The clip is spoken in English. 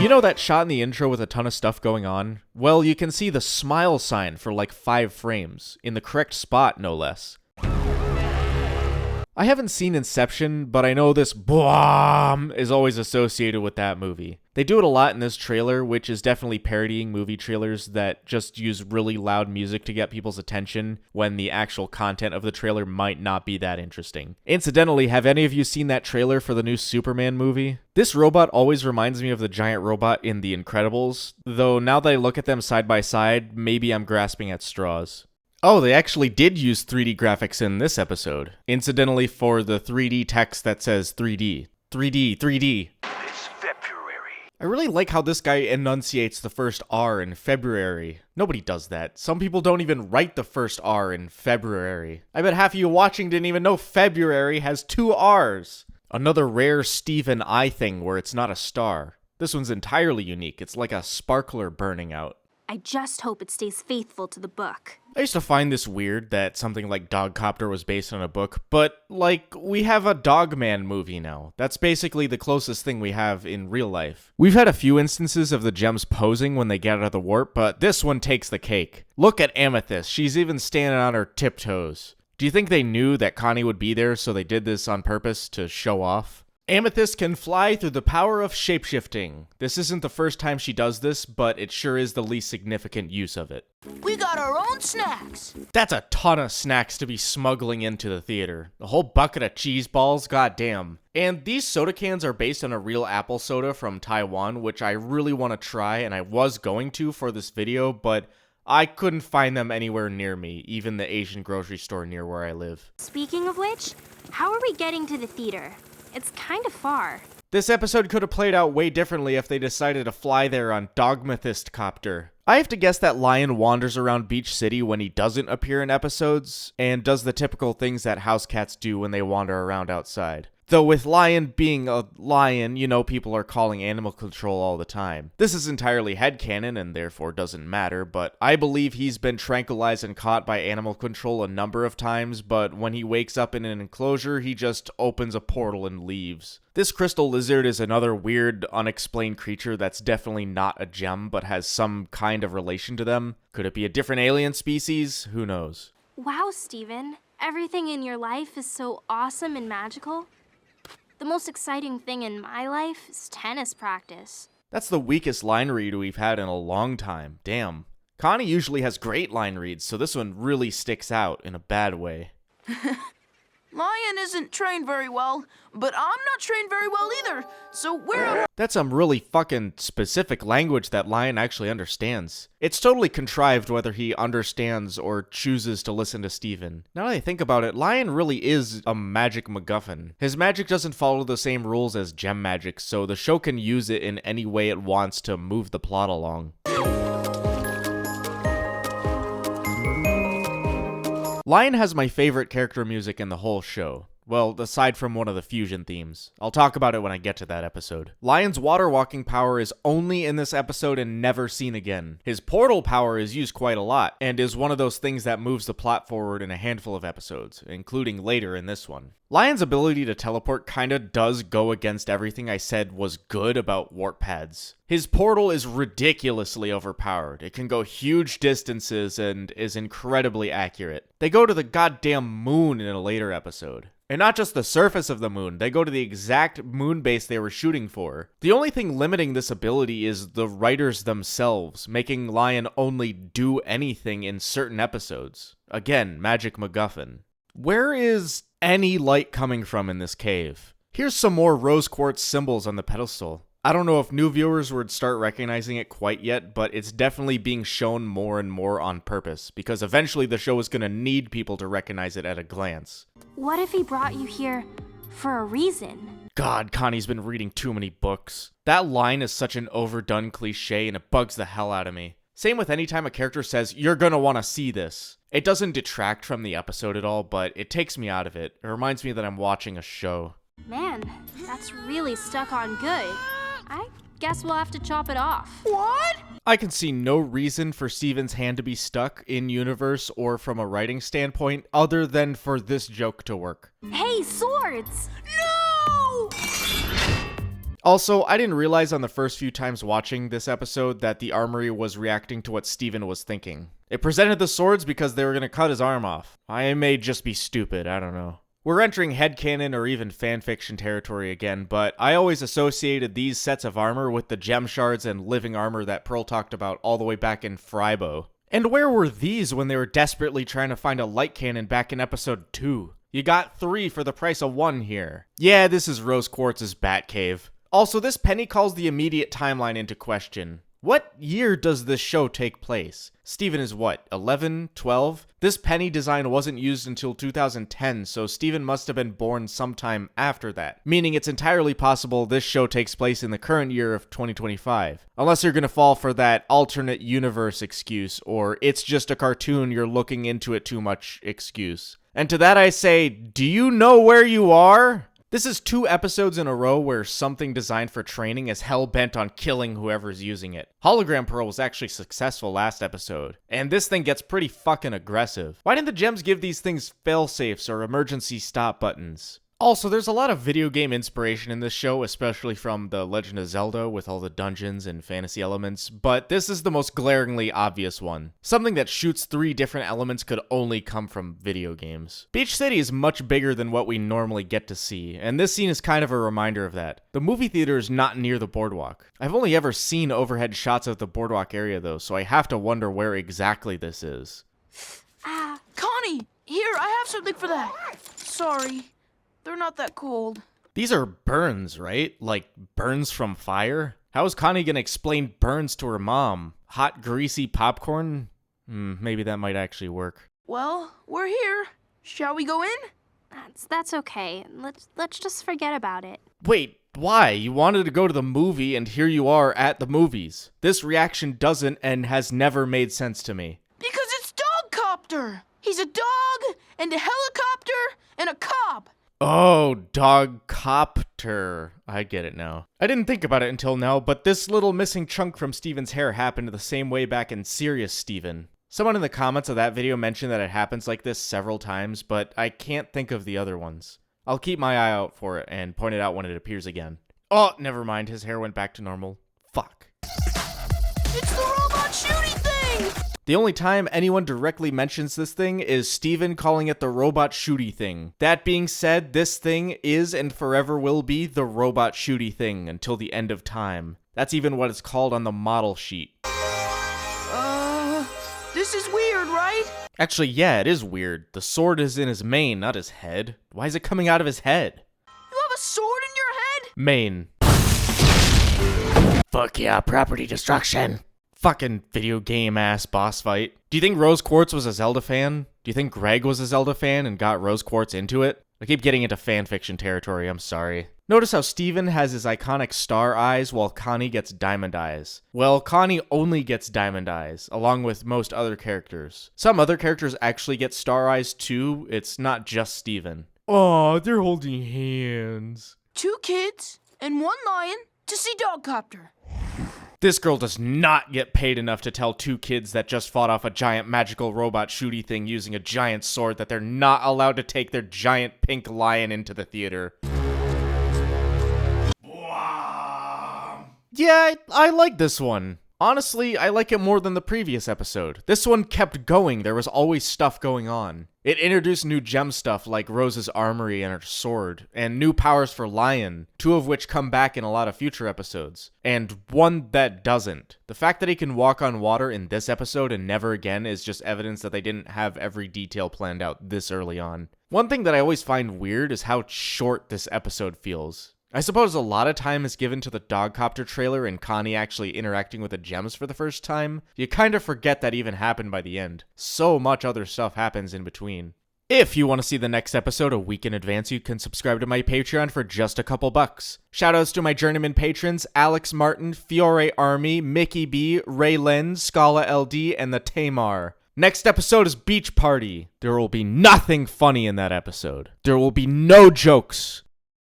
You know that shot in the intro with a ton of stuff going on? Well, you can see the smile sign for like 5 frames, in the correct spot no less. I haven't seen Inception, but I know this BOOM is always associated with that movie. They do it a lot in this trailer, which is definitely parodying movie trailers that just use really loud music to get people's attention when the actual content of the trailer might not be that interesting. Incidentally, have any of you seen that trailer for the new Superman movie? This robot always reminds me of the giant robot in The Incredibles, though now that I look at them side by side, maybe I'm grasping at straws. Oh, they actually did use 3D graphics in this episode. Incidentally, for the 3D text that says 3D. 3D, 3D. It's February. I really like how this guy enunciates the first R in February. Nobody does that. Some people don't even write the first R in February. I bet half of you watching didn't even know February has 2 R's. Another rare Stephen I thing where it's not a star. This one's entirely unique. It's like a sparkler burning out. I just hope it stays faithful to the book. I used to find this weird that something like Dogcopter was based on a book, but, like, we have a Dogman movie now. That's basically the closest thing we have in real life. We've had a few instances of the gems posing when they get out of the warp, but this one takes the cake. Look at Amethyst. She's even standing on her tiptoes. Do you think they knew that Connie would be there, so they did this on purpose to show off? Amethyst can fly through the power of shapeshifting. This isn't the first time she does this, but it sure is the least significant use of it. We got our own snacks. That's a ton of snacks to be smuggling into the theater. A whole bucket of cheese balls, goddamn. And these soda cans are based on a real apple soda from Taiwan, which I really want to try, and I was going to for this video, but I couldn't find them anywhere near me, even the Asian grocery store near where I live. Speaking of which, how are we getting to the theater? It's kind of far. This episode could have played out way differently if they decided to fly there on Dogmathist Copter. I have to guess that Lion wanders around Beach City when he doesn't appear in episodes, and does the typical things that house cats do when they wander around outside. Though with Lion being a lion, you know people are calling animal control all the time. This is entirely headcanon and therefore doesn't matter, but I believe he's been tranquilized and caught by animal control a number of times, but when he wakes up in an enclosure, he just opens a portal and leaves. This crystal lizard is another weird, unexplained creature that's definitely not a gem, but has some kind of relation to them. Could it be a different alien species? Who knows? Wow, Steven. Everything in your life is so awesome and magical. The most exciting thing in my life is tennis practice. That's the weakest line read we've had in a long time. Damn. Connie usually has great line reads, so this one really sticks out in a bad way. Lion isn't trained very well, but I'm not trained very well either, so we're... That's some really fucking specific language that Lion actually understands. It's totally contrived whether he understands or chooses to listen to Steven. Now that I think about it, Lion really is a magic MacGuffin. His magic doesn't follow the same rules as gem magic, so the show can use it in any way it wants to move the plot along. Lion has my favorite character music in the whole show. Well, aside from one of the fusion themes. I'll talk about it when I get to that episode. Lion's water walking power is only in this episode and never seen again. His portal power is used quite a lot, and is one of those things that moves the plot forward in a handful of episodes, including later in this one. Lion's ability to teleport kinda does go against everything I said was good about warp pads. His portal is ridiculously overpowered. It can go huge distances and is incredibly accurate. They go to the goddamn moon in a later episode. And not just the surface of the moon, they go to the exact moon base they were shooting for. The only thing limiting this ability is the writers themselves, making Lion only do anything in certain episodes. Again, Magic MacGuffin. Where is any light coming from in this cave? Here's some more rose quartz symbols on the pedestal. I don't know if new viewers would start recognizing it quite yet, but it's definitely being shown more and more on purpose, because eventually the show is going to need people to recognize it at a glance. What if he brought you here for a reason? God, Connie's been reading too many books. That line is such an overdone cliche and it bugs the hell out of me. Same with any time a character says, "You're gonna want to see this." It doesn't detract from the episode at all, but it takes me out of it. It reminds me that I'm watching a show. Man, that's really stuck on good. I guess we'll have to chop it off. What? I can see no reason for Steven's hand to be stuck in universe or from a writing standpoint other than for this joke to work. Hey, swords! No! Also, I didn't realize on the first few times watching this episode that the armory was reacting to what Steven was thinking. It presented the swords because they were going to cut his arm off. I may just be stupid, I don't know. We're entering headcanon or even fanfiction territory again, but I always associated these sets of armor with the gem shards and living armor that Pearl talked about all the way back in Frybo. And where were these when they were desperately trying to find a light cannon back in episode 2? You got 3 for the price of 1 here. Yeah, this is Rose Quartz's Batcave. Also, this penny calls the immediate timeline into question. What year does this show take place? Steven is what, 11, 12? This penny design wasn't used until 2010, so Steven must have been born sometime after that, meaning it's entirely possible this show takes place in the current year of 2025. Unless you're gonna fall for that alternate universe excuse, or it's just a cartoon, you're looking into it too much excuse. And to that I say, do you know where you are? This is 2 episodes in a row where something designed for training is hell-bent on killing whoever's using it. Hologram Pearl was actually successful last episode, and this thing gets pretty fucking aggressive. Why didn't the gems give these things fail-safes or emergency stop buttons? Also, there's a lot of video game inspiration in this show, especially from The Legend of Zelda with all the dungeons and fantasy elements, but this is the most glaringly obvious one. Something that shoots 3 different elements could only come from video games. Beach City is much bigger than what we normally get to see, and this scene is kind of a reminder of that. The movie theater is not near the boardwalk. I've only ever seen overhead shots of the boardwalk area though, so I have to wonder where exactly this is. Connie, here, I have something for that. Sorry. They're not that cold. These are burns, right? Like burns from fire? How is Connie gonna explain burns to her mom? Hot, greasy popcorn? Maybe that might actually work. Well, we're here. Shall we go in? That's okay. Let's just forget about it. Wait, why? You wanted to go to the movie and here you are at the movies. This reaction doesn't and has never made sense to me. Because it's Dogcopter. He's a dog and a helicopter and a cop. Oh, Dogcopter. I get it now. I didn't think about it until now, but this little missing chunk from Steven's hair happened the same way back in Serious Steven. Someone in the comments of that video mentioned that it happens like this several times, but I can't think of the other ones. I'll keep my eye out for it and point it out when it appears again. Oh, never mind. His hair went back to normal. Fuck. It's the robot shooting thing! The only time anyone directly mentions this thing is Steven calling it the robot shooty thing. That being said, this thing is and forever will be the robot shooty thing until the end of time. That's even what it's called on the model sheet. This is weird, right? Actually, yeah, it is weird. The sword is in his mane, not his head. Why is it coming out of his head? You have a sword in your head? Mane. Fuck yeah, property destruction. Fucking video game ass boss fight. Do you think Rose Quartz was a Zelda fan? Do you think Greg was a Zelda fan and got Rose Quartz into it? I keep getting into fanfiction territory, I'm sorry. Notice how Steven has his iconic star eyes while Connie gets diamond eyes. Well, Connie only gets diamond eyes, along with most other characters. Some other characters actually get star eyes too, it's not just Steven. Aw, they're holding hands. 2 kids and 1 lion to see Dogcopter. This girl does not get paid enough to tell 2 kids that just fought off a giant magical robot shooty thing using a giant sword that they're not allowed to take their giant pink lion into the theater. Yeah, I like this one. Honestly, I like it more than the previous episode. This one kept going, there was always stuff going on. It introduced new gem stuff like Rose's armory and her sword, and new powers for Lion, 2 of which come back in a lot of future episodes, and 1 that doesn't. The fact that he can walk on water in this episode and never again is just evidence that they didn't have every detail planned out this early on. One thing that I always find weird is how short this episode feels. I suppose a lot of time is given to the Dogcopter trailer and Connie actually interacting with the gems for the first time. You kind of forget that even happened by the end. So much other stuff happens in between. If you want to see the next episode a week in advance, you can subscribe to my Patreon for just a couple bucks. Shoutouts to my Journeyman patrons, Alex Martin, Fiore Army, Mickey B, Ray Len, Scala LD, and the Tamar. Next episode is Beach Party. There will be nothing funny in that episode. There will be no jokes.